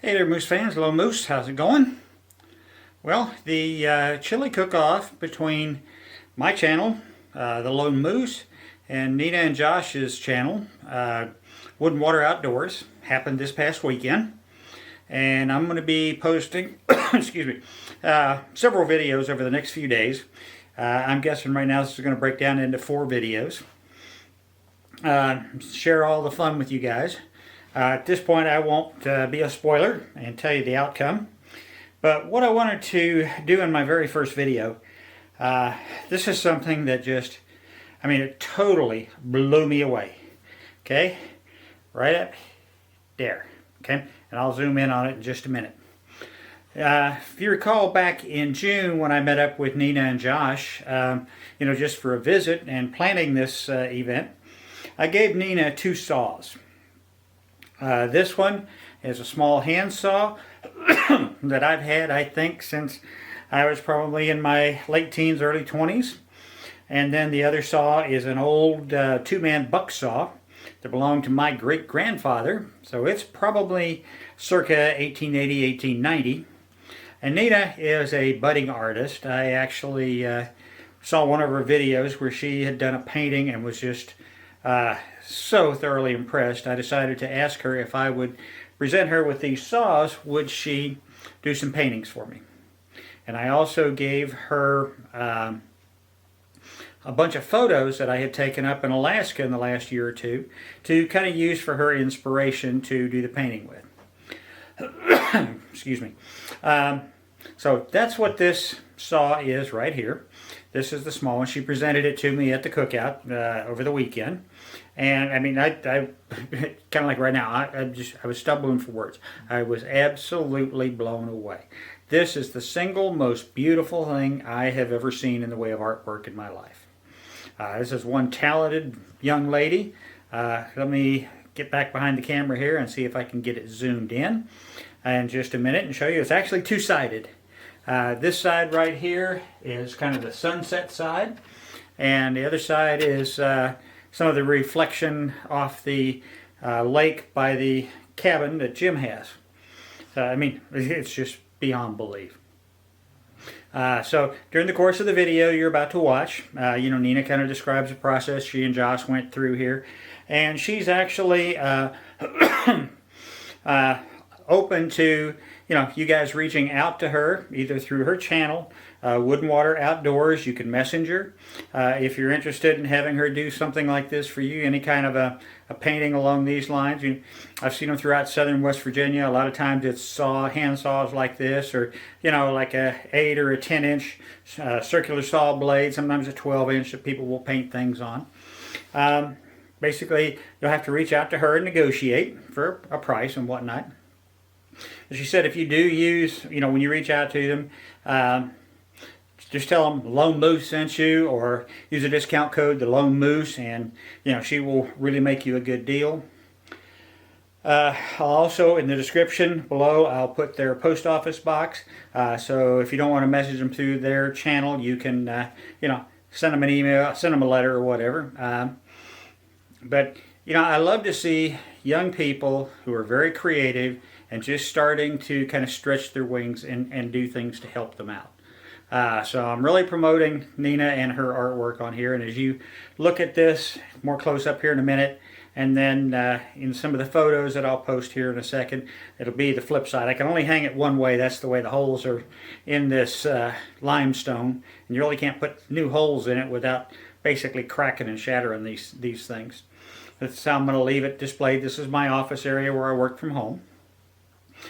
Hey there, Moose fans. Hello, Moose. How's it going? Well, the chili cook-off between my channel, The Lone Moose, and Nina and Josh's channel, Wood&Water Outdoors, happened this past weekend. And I'm going to be posting, excuse me, several videos over the next few days. I'm guessing right now this is going to break down into 4 videos. Share all the fun with you guys. At this point I won't be a spoiler and tell you the outcome. But what I wanted to do in my very first video, this is something that just, it totally blew me away. Okay? Right up there. Okay? And I'll zoom in on it in just a minute. If you recall back in June when I met up with Nina and Josh, just for a visit and planning this event, I gave Nina 2 saws. This one is a small handsaw that I've had, I think, since I was probably in my late teens, early 20s. And then the other saw is an old 2-man buck saw that belonged to my great-grandfather. So it's probably circa 1880, 1890. And Nina is a budding artist. I actually saw one of her videos where she had done a painting and was just so thoroughly impressed. I decided to ask her if I would present her with these saws, would she do some paintings for me. And I also gave her a bunch of photos that I had taken up in Alaska in the last year or two to kind of use for her inspiration to do the painting with. Excuse me. So that's what this saw is right here. This is the small one. She presented it to me at the cookout over the weekend. And I kind of like right now, I was stumbling for words. I was absolutely blown away. This is the single most beautiful thing I have ever seen in the way of artwork in my life. This is one talented young lady. Let me get back behind the camera here and see if I can get it zoomed in just a minute and show you. It's actually 2-sided. This side right here is kind of the sunset side, and the other side is some of the reflection off the lake by the cabin that Jim has. It's just beyond belief. So during the course of the video you're about to watch, Nina kind of describes the process she and Josh went through here, and she's actually open to you guys reaching out to her either through her channel, Wood&Water Outdoors. You can message her if you're interested in having her do something like this for you, any kind of a painting along these lines. I've seen them throughout southern West Virginia. A lot of times it's hand saws like this, or like a 8 or a 10-inch circular saw blade, sometimes a 12-inch that people will paint things on. Basically, you'll have to reach out to her and negotiate for a price and whatnot. She said if you do use, when you reach out to them, just tell them Lone Moose sent you, or use a discount code, the Lone Moose, and she will really make you a good deal. Also, in the description below, I'll put their post office box. So if you don't want to message them through their channel, you can, send them an email, send them a letter or whatever. But I love to see young people who are very creative and just starting to kind of stretch their wings and do things to help them out. So I'm really promoting Nina and her artwork on here. And as you look at this more close up here in a minute, and then in some of the photos that I'll post here in a second, it'll be the flip side. I can only hang it one way. That's the way the holes are in this limestone. And you really can't put new holes in it without basically cracking and shattering these things. That's how I'm going to leave it displayed. This is my office area where I work from home.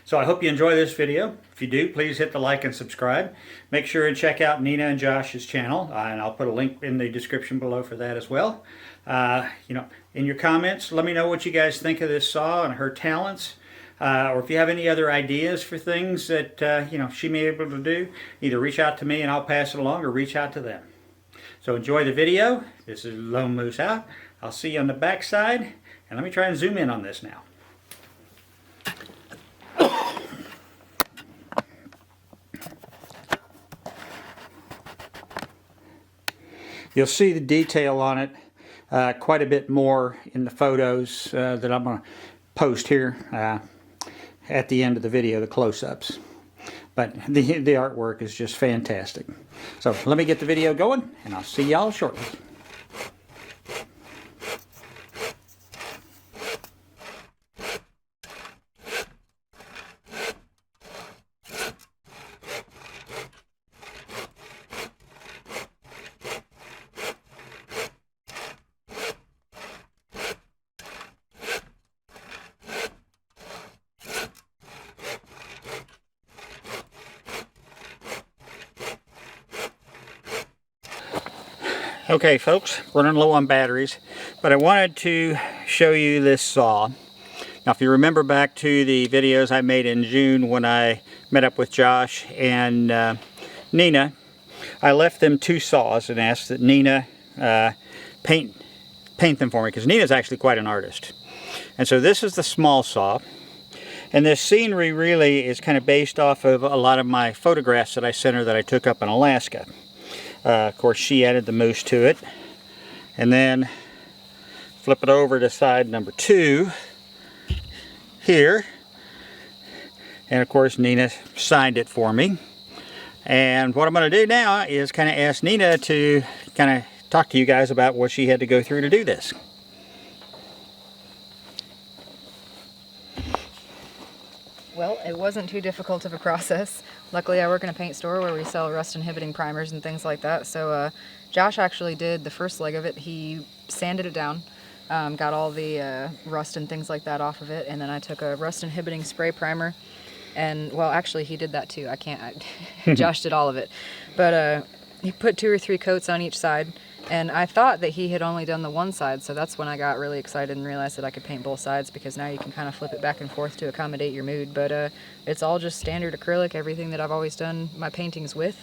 So I hope you enjoy this video. If you do, please hit the like and subscribe. Make sure and check out Nina and Josh's channel, and I'll put a link in the description below for that as well. In your comments, let me know what you guys think of this saw and her talents, or if you have any other ideas for things that she may be able to do. Either reach out to me and I'll pass it along, or reach out to them. So enjoy the video. This is Lone Moose out. I'll see you on the back side, and let me try and zoom in on this now. You'll see the detail on it quite a bit more in the photos that I'm going to post here. at the end of the video, the close-ups. But the artwork is just fantastic. So let me get the video going, and I'll see y'all shortly. Okay folks, running low on batteries, but I wanted to show you this saw. Now if you remember back to the videos I made in June when I met up with Josh and Nina, I left them 2 saws and asked that Nina paint them for me, because Nina's actually quite an artist. And so this is the small saw, and this scenery really is kind of based off of a lot of my photographs that I sent her that I took up in Alaska. Of course, she added the moose to it. And then flip it over to side number 2 here. And of course, Nina signed it for me. And what I'm going to do now is kind of ask Nina to kind of talk to you guys about what she had to go through to do this. Well, it wasn't too difficult of a process. Luckily, I work in a paint store where we sell rust-inhibiting primers and things like that. So Josh actually did the first leg of it. He sanded it down, got all the rust and things like that off of it, and then I took a rust-inhibiting spray primer. And, well, actually, he did that too. Josh did all of it. But he put 2 or 3 coats on each side. And I thought that he had only done the one side, so that's when I got really excited and realized that I could paint both sides, because now you can kind of flip it back and forth to accommodate your mood. But it's all just standard acrylic, everything that I've always done my paintings with.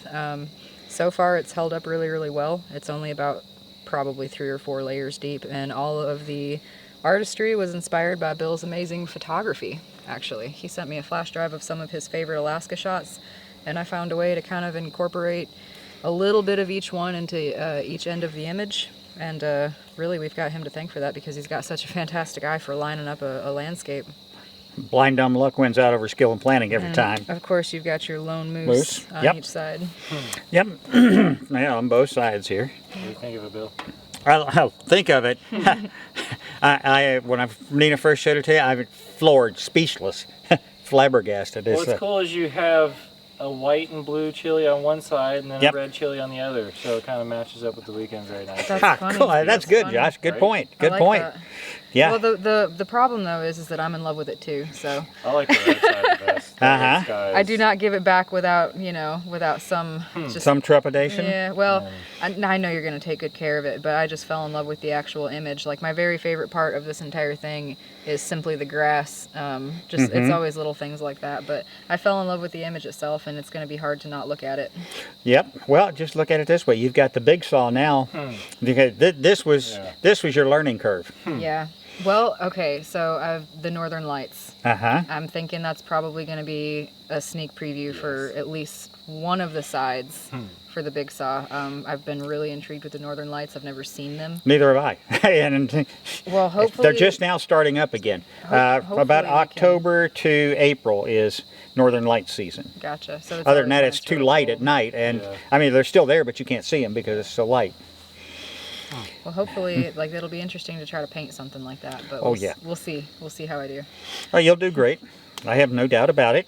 So far it's held up really, really well. It's only about probably 3 or 4 layers deep, and all of the artistry was inspired by Bill's amazing photography, actually. He sent me a flash drive of some of his favorite Alaska shots, and I found a way to kind of incorporate a little bit of each one into each end of the image, and really we've got him to thank for that, because he's got such a fantastic eye for lining up a landscape. Blind dumb luck wins out over skill and planning every time. Of course, you've got your lone moose on each side. Yep. Yeah, on both sides here. What do you think of it, Bill? I'll think of it. When Nina first showed it to you, I was floored, speechless, flabbergasted. What's cool is you have a white and blue chili on one side and then a red chili on the other, so it kind of matches up with the weekend very nicely. That's funny. Cool. That's good, funny. Josh. Good point. Good point. That. Yeah. Well, the problem though is that I'm in love with it too. So I like the red side the best. I do not give it back without some some trepidation. Yeah. Well, I know you're going to take good care of it, but I just fell in love with the actual image. Like, my very favorite part of this entire thing is simply the grass. It's always little things like that, but I fell in love with the image itself, and it's going to be hard to not look at it. Yep. Well, just look at it this way. You've got the big saw now. Because this was your learning curve. Yeah. Well, okay, so I have the Northern Lights. I'm thinking that's probably going to be a sneak preview for at least one of the sides for the big saw. I've been really intrigued with the Northern Lights. I've never seen them. Neither have I. And well, hopefully they're just now starting up again. About October to April is Northern Lights season. Gotcha. So other than that, it's too light at night, and I mean they're still there, but you can't see them because it's so light. Well, hopefully, it'll be interesting to try to paint something like that. But we'll see. We'll see how I do. Oh, you'll do great. I have no doubt about it.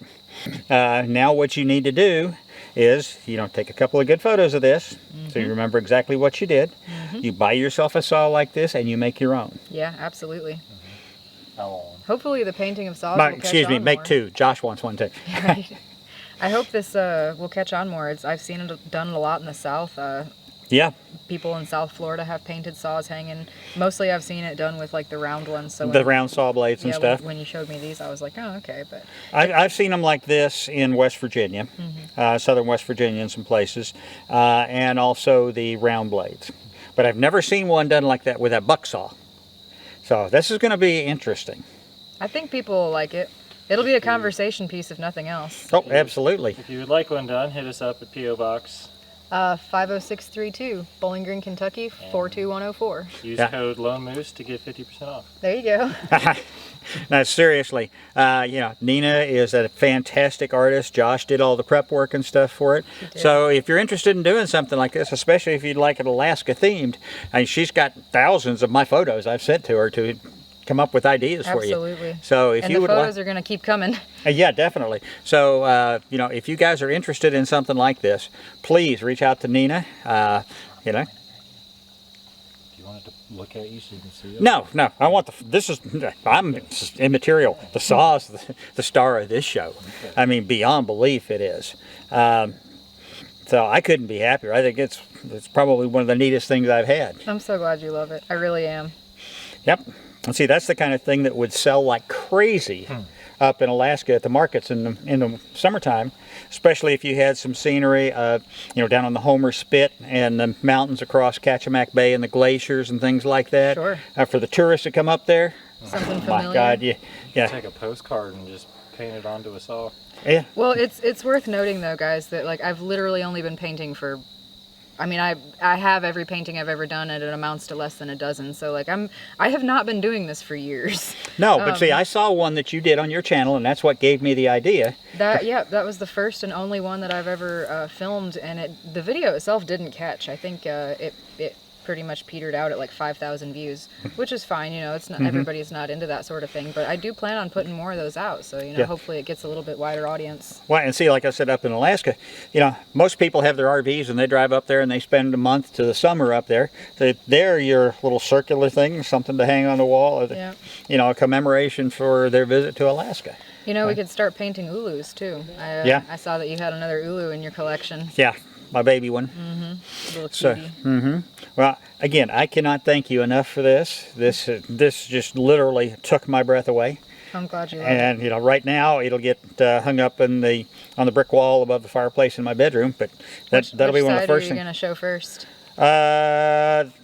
Now, what you need to do is, take a couple of good photos of this, so you remember exactly what you did. You buy yourself a saw like this, and you make your own. Yeah, absolutely. Oh. Hopefully, the painting of saws will catch Excuse me, on make more. 2. Josh wants one too. Right. I hope this will catch on more. I've seen it done a lot in the South. Yeah. People in South Florida have painted saws hanging. Mostly I've seen it done with the round ones. So the round saw blades and stuff. When you showed me these, I was like, oh, okay. But I've seen them like this in West Virginia, southern West Virginia in some places, and also the round blades. But I've never seen one done like that with a buck saw. So this is going to be interesting. I think people will like it. It'll be a conversation piece if nothing else. Oh, absolutely. If you would like one done, hit us up at P.O. Box 50632, Bowling Green, Kentucky, 42104. Use Yeah. code Lone Moose to get 50% off. There you go. No, seriously, you know, Nina is a fantastic artist. Josh did all the prep work and stuff for it. So if you're interested in doing something like this, especially if you'd like it Alaska themed, I mean, she's got thousands of my photos I've sent to her to come up with ideas for you. Absolutely. So if And you the would photos are going to keep coming. yeah, definitely. So, you know, if you guys are interested in something like this, please reach out to Nina. You know, Do you want it to look at you so you can see it? no, I want this is, this is immaterial. The saw is the star of this show. I mean, beyond belief it is. So I couldn't be happier. I think it's probably one of the neatest things I've had. I'm so glad you love it. I really am. Yep. And see, that's the kind of thing that would sell like crazy up in Alaska at the markets in the summertime, especially if you had some scenery, you know, down on the Homer Spit and the mountains across Kachemak Bay and the glaciers and things like that. Sure. For the tourists to come up there. Something My familiar. God, yeah. Take a postcard and just paint it onto a saw. Yeah. Well, it's worth noting though, guys, that like I've literally only been painting for, I mean, I have every painting I've ever done, and it amounts to less than a dozen. So like I have not been doing this for years. No, but see, I saw one that you did on your channel, and that's what gave me the idea. That was the first and only one that I've ever filmed, and the video itself didn't catch. I think it pretty much petered out at like 5,000 views, which is fine. You know, it's not everybody's not into that sort of thing, but I do plan on putting more of those out. So you know, hopefully it gets a little bit wider audience. Well, and see, like I said, up in Alaska, you know, most people have their RVs and they drive up there and they spend a month to the summer up there. They're your little circular thing, something to hang on the wall, or you know, a commemoration for their visit to Alaska. You know, we could start painting ulus too. I saw that you had another ulu in your collection. Yeah, my baby one. Little So, cutie. well, again, I cannot thank you enough for this. This just literally took my breath away. I'm glad you love it. And you know, right now it'll get hung up on the brick wall above the fireplace in my bedroom. But that'll be one of the first Which side are you things. gonna show first?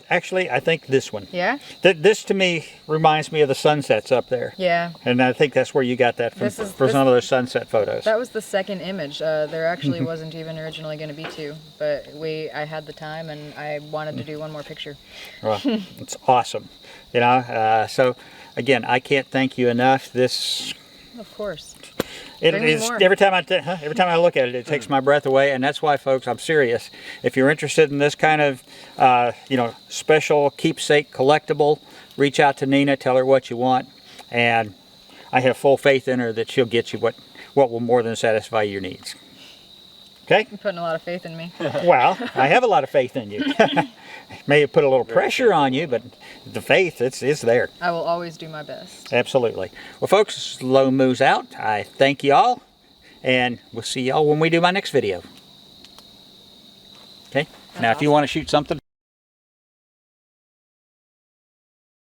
Actually, I think this one. Yeah. This to me reminds me of the sunsets up there. Yeah. And I think that's where you got that from, for some of those sunset photos. That was the second image. There actually wasn't even originally going to be two, but I had the time and I wanted to do one more picture. Well, it's awesome. You know, so again, I can't thank you enough. This, Of course. it Bring me is more. every time I look at it, it takes my breath away, and that's why, folks, I'm serious. If you're interested in this kind of, you know, special keepsake collectible, reach out to Nina, tell her what you want, and I have full faith in her that she'll get you what will more than satisfy your needs. Okay? You're putting a lot of faith in me. Well, I have a lot of faith in you. May have put a little pressure on you, but the faith, it's there. I will always do my best. Absolutely. Well, folks, Lone Moose out. I thank you all, and we'll see y'all when we do my next video. Okay? Now, if you want to shoot something